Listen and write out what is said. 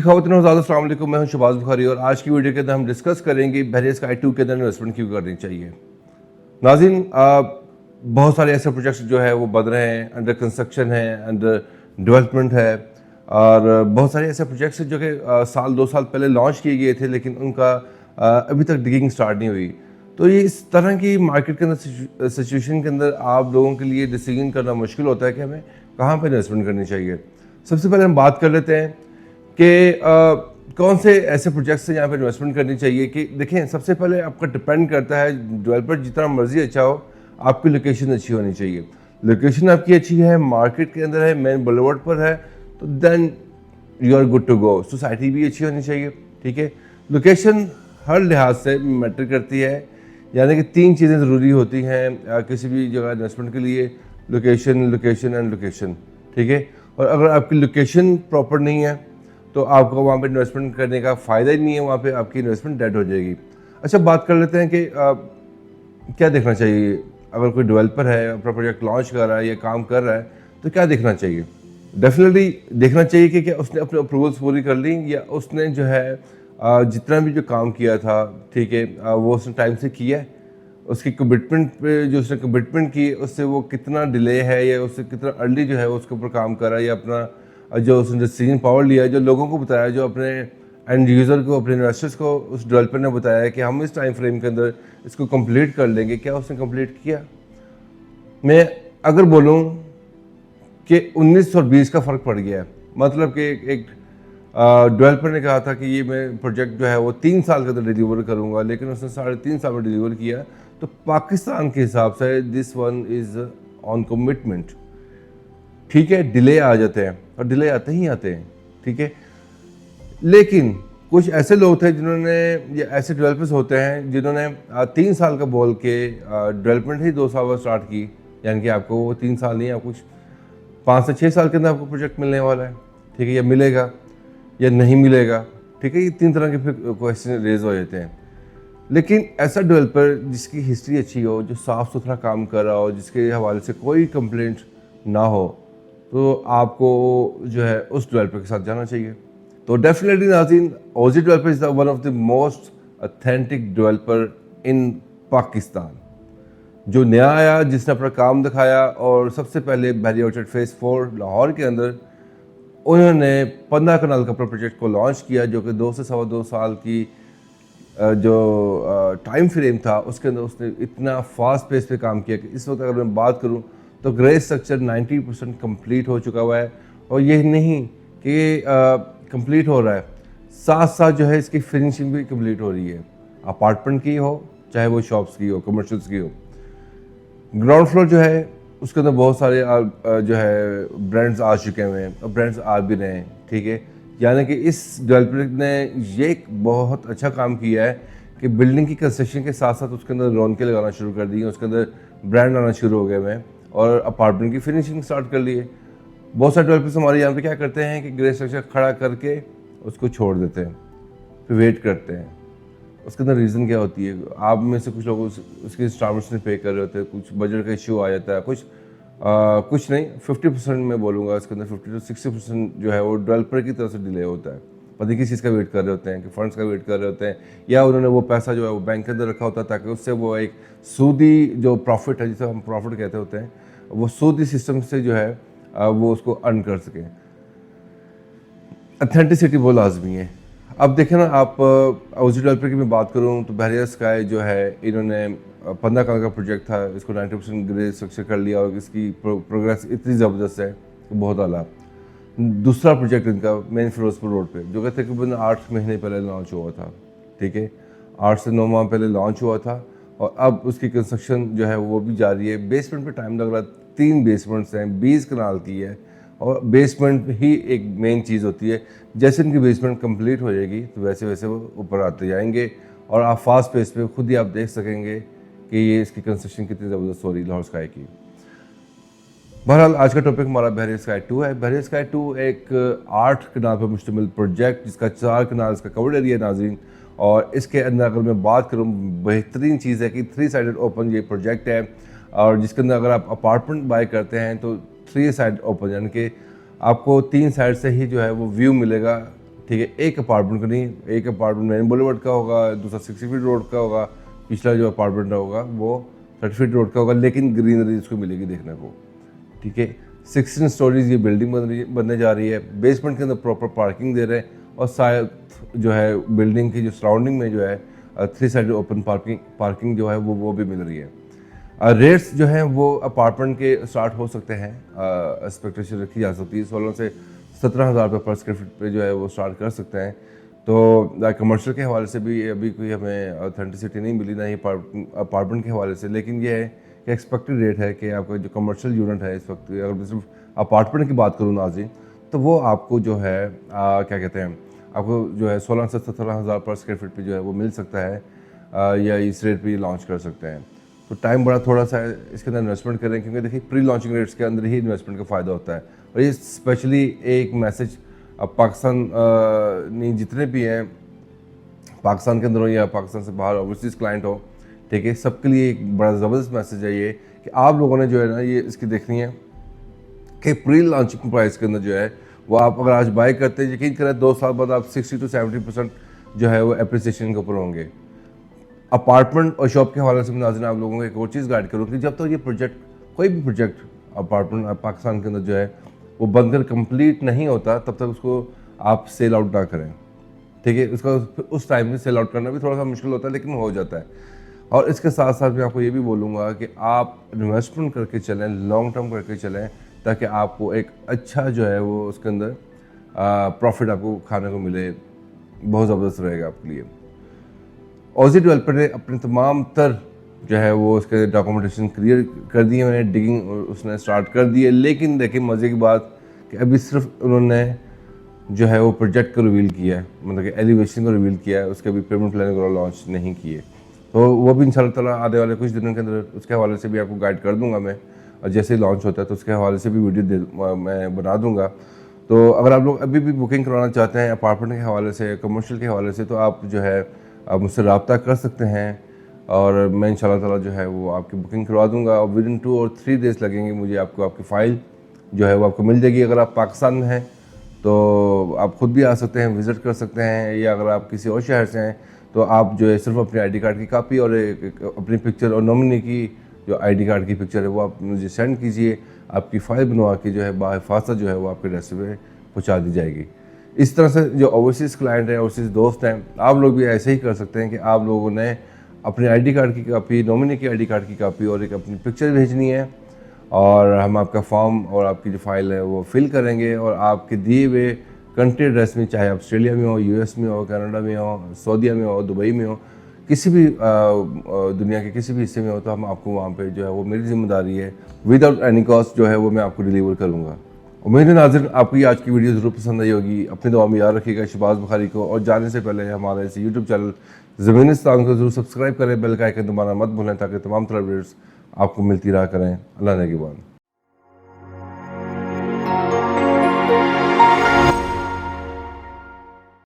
ख़वातीन हज़रात अस्सलाम वालेकुम, मैं हूं शहबाज बुखारी और आज की वीडियो के अंदर हम डिस्कस करेंगे बैरियर स्काई 2 के अंदर इन्वेस्टमेंट क्यों करनी चाहिए। नाज़रीन, बहुत सारे ऐसे प्रोजेक्ट्स जो है वो बन रहे हैं, अंडर कंस्ट्रक्शन है, अंडर डेवलपमेंट है और बहुत सारे ऐसे प्रोजेक्ट्स हैं जो कि साल 2 साल पहले लॉन्च किए गए थे लेकिन उनका अभी तक डिगिंग स्टार्ट नहीं हुई। तो ये इस तरह की मार्केट के अंदर सिचुएशन के अंदर आप लोगों के लिए डिसीजन करना मुश्किल होता है कि हमें कहाँ पर इन्वेस्टमेंट करनी चाहिए। सबसे पहले हम बात कर लेते हैं कि कौन से ऐसे प्रोजेक्ट्स हैं जहाँ पे इन्वेस्टमेंट करनी चाहिए। कि देखें, सबसे पहले आपका डिपेंड करता है, डेवलपर जितना मर्जी अच्छा हो, आपकी लोकेशन अच्छी होनी चाहिए। लोकेशन आपकी अच्छी है, मार्केट के अंदर है, मेन बुलेवार्ड पर है, तो then you are good to go. Society भी अच्छी होनी चाहिए, ठीक है। लोकेशन हर लिहाज से मैटर करती है, यानी कि 3 चीज़ें ज़रूरी होती हैं किसी भी जगह इन्वेस्टमेंट के लिए: लोकेशन, लोकेशन एंड लोकेशन, ठीक है। और अगर आपकी लोकेशन प्रॉपर नहीं है तो आपको वहाँ पे इन्वेस्टमेंट करने का फ़ायदा ही नहीं है, वहाँ पे आपकी इन्वेस्टमेंट डेड हो जाएगी। अच्छा, बात कर लेते हैं कि क्या देखना चाहिए अगर कोई डेवलपर है, अपना प्रोजेक्ट लॉन्च कर रहा है या काम कर रहा है, तो क्या देखना चाहिए। डेफिनेटली देखना चाहिए कि क्या उसने अपने अप्रूवल्स पूरी कर ली या उसने जो है जितना भी जो काम किया था, ठीक है, वो उसने टाइम से किया है। उसकी कमिटमेंट पे जो उसने कमिटमेंट की उससे वो कितना डिले है या उससे कितना अर्ली जो है उसके ऊपर काम कर रहा है, या अपना जो उसने डिसीजन पावर लिया, जो लोगों को बताया, जो अपने एंड यूज़र को, अपने इन्वेस्टर्स को उस डेवलपर ने बताया कि हम इस टाइम फ्रेम के अंदर इसको कंप्लीट कर लेंगे, क्या उसने कंप्लीट किया। मैं अगर बोलूँ कि 19 और 20 का फ़र्क पड़ गया है, मतलब कि एक डेवलपर ने कहा था कि ये मैं प्रोजेक्ट जो है वो 3 साल के अंदर डिलीवर करूँगा, लेकिन उसने 3.5 साल में डिलीवर किया। तो पाकिस्तान के हिसाब से this one is on commitment, ठीक है। डिले आ जाते हैं और डिले आते ही आते हैं, ठीक है। लेकिन कुछ ऐसे लोग थे जिन्होंने, या ऐसे डेवलपर्स होते हैं जिन्होंने 3 साल का बोल के डेवलपमेंट ही 2 साल बाद स्टार्ट की, यानी कि आपको वो 3 साल नहीं, आपको 5 से 6 साल के अंदर आपको प्रोजेक्ट मिलने वाला है, ठीक है। या मिलेगा या नहीं मिलेगा, ठीक है। ये 3 तरह के फिर क्वेश्चन रेज हो जाते हैं। लेकिन ऐसा डेवलपर जिसकी हिस्ट्री अच्छी हो, जो साफ़ सुथरा काम कर रहा हो, जिसके हवाले से कोई कंप्लेंट ना हो, तो आपको जो है उस डेवलपर के साथ जाना चाहिए। तो डेफिनेटली नाज़रीन, OG developer is one of the most authentic developer in Pakistan, जो नया आया, जिसने अपना काम दिखाया। और सबसे पहले बैरियर ऑर्चर्ड फेज़ 4 लाहौर के अंदर उन्होंने 15 कनाल का अपना प्रोजेक्ट को लॉन्च किया, जो कि 2 से सवा 2 साल की जो टाइम फ्रेम था उसके अंदर उसने इतना फास्ट पेस पे काम किया कि इस वक्त अगर मैं बात करूं तो ग्रे स्ट्रक्चर 90% कंप्लीट हो चुका हुआ है। और यही नहीं कि कंप्लीट हो रहा है, साथ साथ जो है इसकी फिनिशिंग भी कंप्लीट हो रही है, अपार्टमेंट की हो चाहे वो शॉप्स की हो, कमर्शियल्स की हो। ग्राउंड फ्लोर जो है उसके अंदर बहुत सारे जो है ब्रांड्स आ चुके हैं और ब्रांड्स आ भी रहे हैं, ठीक है। यानी कि इस डेवलपर ने ये एक बहुत अच्छा काम किया है कि बिल्डिंग की कंस्ट्रक्शन के साथ साथ उसके अंदर रौनकें लगाना शुरू कर दी हैं, उसके अंदर ब्रांड आना शुरू हो गए हैं और अपार्टमेंट की फिनिशिंग स्टार्ट कर ली है। बहुत सारे डेवलपर्स हमारे यहाँ पे क्या करते हैं कि ग्रे स्ट्रक्चर खड़ा करके उसको छोड़ देते हैं, फिर वेट करते हैं। उसके अंदर रीज़न क्या होती है, आप में से कुछ लोग उसके इंस्टॉलमेंट्स नहीं पे कर रहे होते हैं, कुछ बजट का इश्यू आ जाता है, कुछ नहीं, 50% मैं बोलूँगा इसके अंदर 50 से 60% जो है वो डेवलपर की तरफ से डिले होता है। पता नहीं किस चीज़ का वेट कर रहे होते हैं, कि फंड्स का वेट कर रहे होते हैं, या उन्होंने वो पैसा जो है वो बैंक के अंदर रखा होता है ताकि उससे वो एक सूदी जो प्रॉफिट है, जिसे हम प्रॉफिट कहते होते हैं, वो सूदी सिस्टम से जो है वो उसको अर्न कर सकें। अथेंटिसिटी बहुत लाजमी है। अब देखें ना, आप ओजी डेवलपर की मैं बात करूं तो बैरियर स्काई जो है, इन्होंने 15 करोड़ का प्रोजेक्ट था, इसको 90% ग्रे स्ट्रक्चर कर लिया और इसकी प्रोग्रेस इतनी ज़बरदस्त है कि बहुत आला। दूसरा प्रोजेक्ट इनका मेन फिरोजपुर रोड पे, जो कि तकरीबन 8 महीने पहले लॉन्च हुआ था, ठीक है। 8 से 9 माह पहले लॉन्च हुआ था और अब उसकी कंस्ट्रक्शन जो है वो भी जारी है। बेसमेंट पे टाइम लग रहा है, 3 बेसमेंट्स हैं, 20 कनाल की है और बेसमेंट ही एक मेन चीज़ होती है। जैसे इनकी बेसमेंट कंप्लीट हो जाएगी तो वैसे वैसे वो ऊपर आते जाएंगे और आप फास्ट पेस पे खुद ही आप देख सकेंगे कि ये इसकी कंस्ट्रक्शन कितनी ज़बरदस्त हो रही है लाहौर स्काई की। बहरहाल आज का टॉपिक हमारा बैरियर स्काई 2 है। बैरियर स्काई 2 एक 8 कनाल पर मुश्तमिल प्रोजेक्ट, जिसका 4 कनाल इसका कवर्ड एरिया नाज़रीन। और इसके अंदर अगर मैं बात करूँ, बेहतरीन चीज़ है कि 3 साइडेड ओपन ये प्रोजेक्ट है और जिसके अंदर अगर आप अपार्टमेंट बाय करते हैं तो 3 साइड ओपन, यानी कि आपको 3 साइड से ही जो है वो व्यू मिलेगा ठीक है, एक अपार्टमेंट का नहीं, एक अपार्टमेंट मेन बुलेवर्ड का होगा, दूसरा 60 फीट रोड का होगा, पिछला जो अपार्टमेंट होगा वो 30 फीट रोड का होगा, लेकिन ग्रीनरी उसको मिलेगी देखने को। ठीक है, 16 स्टोरीज ये बिल्डिंग बनने जा रही है, बेसमेंट के अंदर प्रॉपर पार्किंग दे रहे हैं, और शायद जो है बिल्डिंग की जो सराउंडिंग में जो है 3 साइड ओपन पार्किंग जो है वो भी मिल रही है। रेट्स जो हैं वो अपार्टमेंट के स्टार्ट हो सकते हैं, एक्सपेक्टेशन रखी जा सकती है 16 से 17,000 रुपये पर स्क्वायर फीट पे जो है वो स्टार्ट कर सकते हैं। तो कमर्शियल के हवाले से भी अभी कोई हमें ऑथेंटिसिटी नहीं मिली, ना ही अपार्टमेंट के हवाले से, लेकिन ये है कि एक्सपेक्टेड रेट है कि आपका जो कमर्शियल यूनिट है इस वक्त, अगर मैं सिर्फ अपार्टमेंट की बात करूँ नाज़रीन, तो वो आपको जो है क्या कहते हैं, आपको जो है 16 से 17,000 पर स्क्वायर फीट पे जो है वो मिल सकता है, या इस रेट पे लॉन्च कर सकते हैं। तो टाइम बड़ा थोड़ा सा इसके अंदर इन्वेस्टमेंट करें, क्योंकि देखिए प्री लॉन्चिंग रेट्स के अंदर ही इन्वेस्टमेंट का फ़ायदा होता है। और ये स्पेशली एक मैसेज अब पाकिस्तान नहीं जितने भी हैं पाकिस्तान के अंदर हो या पाकिस्तान से बाहर ओवरसीज़ क्लाइंट हो, ठीक है, सबके लिए एक बड़ा ज़बरदस्त मैसेज है ये कि आप लोगों ने जो है ना ये इसकी देखनी है कि प्री लॉन्चिंग प्राइस के अंदर जो है वो आप अगर आज बाय करते हैं, यकीन करें 2 साल बाद आप 60 to 70% जो है वो एप्रिसिएशन के ऊपर होंगे। अपार्टमेंट और शॉप के हवाले से मैं नाज़रीन आप लोगों को एक और चीज़ गाइड करूँ कि जब तक ये प्रोजेक्ट, कोई भी प्रोजेक्ट अपार्टमेंट पाकिस्तान के अंदर जो है वो बनकर कंप्लीट नहीं होता, तब तक उसको आप सेल आउट ना करें। ठीक है, उसका उस टाइम में सेल आउट करना भी थोड़ा सा मुश्किल होता है, लेकिन हो जाता है। और इसके साथ साथ मैं आपको ये भी बोलूँगा कि आप इन्वेस्टमेंट करके चलें, लॉन्ग टर्म करके चलें, ताकि आपको एक अच्छा जो है वो उसके अंदर प्रॉफिट आपको खाने को मिले, बहुत ज़बरदस्त रहेगा आपके लिए। ऑजी डेवलपर ने अपने तमाम तर जो है वो उसके डॉक्यूमेंटेशन क्लियर कर दिए, उन्हें डिगिंग उसने स्टार्ट कर दी है, लेकिन देखिए मज़े की बात कि अभी सिर्फ उन्होंने जो है वो प्रोजेक्ट को रिवील किया है, मतलब कि एलिवेशन को रिवील किया है, उसके अभी पेमेंट प्लान वगैरह लॉन्च नहीं किए। तो वो भी इंशाल्लाह ताला आने वाले कुछ दिनों के अंदर उसके हवाले से भी आपको गाइड कर दूंगा मैं, और जैसे ही लॉन्च होता है तो उसके हवाले से भी वीडियो मैं बना दूंगा। तो अगर आप लोग अभी भी बुकिंग करवाना चाहते हैं अपार्टमेंट के हवाले से, कमर्शियल के हवाले से, तो आप जो है आप मुझसे रब्ता कर सकते हैं, और मैं इंशाल्लाह ताला जो है वो आपकी बुकिंग करवा दूंगा, और विदिन 2 और 3 डेज़ लगेंगे मुझे, आपको आपकी फ़ाइल जो है वो आपको मिल जाएगी। अगर आप पाकिस्तान में हैं तो आप खुद भी आ सकते हैं, विज़िट कर सकते हैं, या अगर आप किसी और शहर से हैं तो आप जो है सिर्फ अपने आईडी कार्ड की कापी और एक अपनी पिक्चर और नॉमिनी की जो आईडी कार्ड की पिक्चर है वो आप मुझे सेंड कीजिए, आपकी फ़ाइल बनवा के जो है बाहिफाज़त जो है वो आपके एड्रेस पे पहुँचा दी जाएगी। इस तरह से जो ओवरसीज़ क्लाइंट हैं, ओवरसीज़ दोस्त हैं, आप लोग भी ऐसे ही कर सकते हैं कि आप लोगों ने अपने आईडी कार्ड की कापी, नॉमिनी की आईडी कार्ड की कापी और एक अपनी पिक्चर भेजनी है, और हम आपका फॉर्म और आपकी जो फाइल है वो फिल करेंगे, और आपके दिए हुए कंट्री एड्रेस में, चाहे ऑस्ट्रेलिया में हो, यूएस में हो, कनाडा में हो, सऊदीया में हो, दुबई में हो, किसी भी दुनिया के किसी भी हिस्से में हो, तो हम आपको वहाँ पे जो है वो मेरी जिम्मेदारी है, विदाउट एनी कॉस्ट जो है वो मैं आपको डिलीवर करूँगा। उम्मीद है नाज़रीन आपको ये आज की वीडियो ज़रूर पसंद आई होगी। अपनी दुआ में याद रखिएगा शहबाज बुखारी को, और जाने से पहले हमारे इस यूट्यूब चैनल ज़मीनिस्तान को ज़रूर सब्सक्राइब करें, बेल का आइकन दबाना मत भूलें, ताकि तमाम तरह वीडियोस आपको मिलती रहा करें। अल्लाह ने की बात।